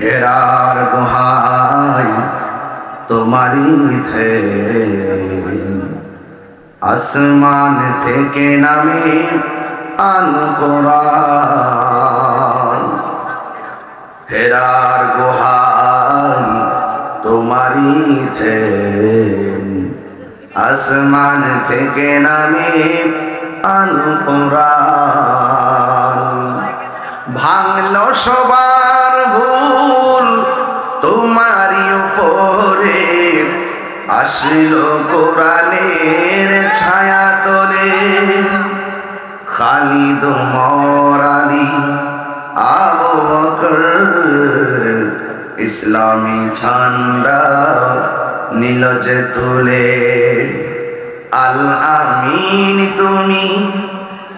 হেরার গুহায় তোমারি ধ্যান, আসমান থেকে নামে আল কোরআন। হেরার গুহায় তোমারি ধ্যান, আসমান থেকে নামে আল কোরআন। ভাঙলো সবার ভুল তোমারি উপরে, আসলো কোরআনের ছায়া তলে। খালিদ ওমর আলী আবু বকর ইসলামী ঝান্ডা নীল যে তুলে। আল আমিন তুমি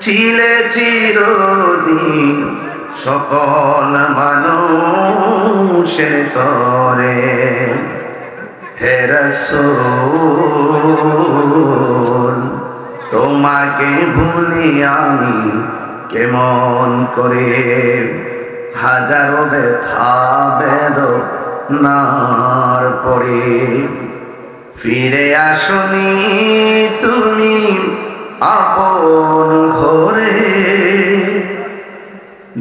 ছিলে চিরদিন সকল মানুষের তরে। হে রাসূল তোমাকে ভুলি আমি কেমন করে, হাজারো ব্যথা বেদনার পরে। ফিরে আসনি তুমি আপন ঘরে,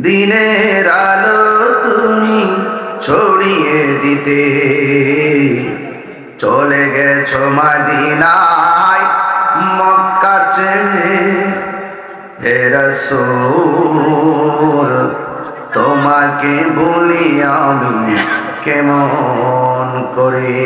দিনের আলো তুমি ছড়িয়ে দিতে। চলে গেছো মদিনায় মক্কা ছেড়ে। হে রাসূল তোমাকে ভুলি আমি কেমন করে।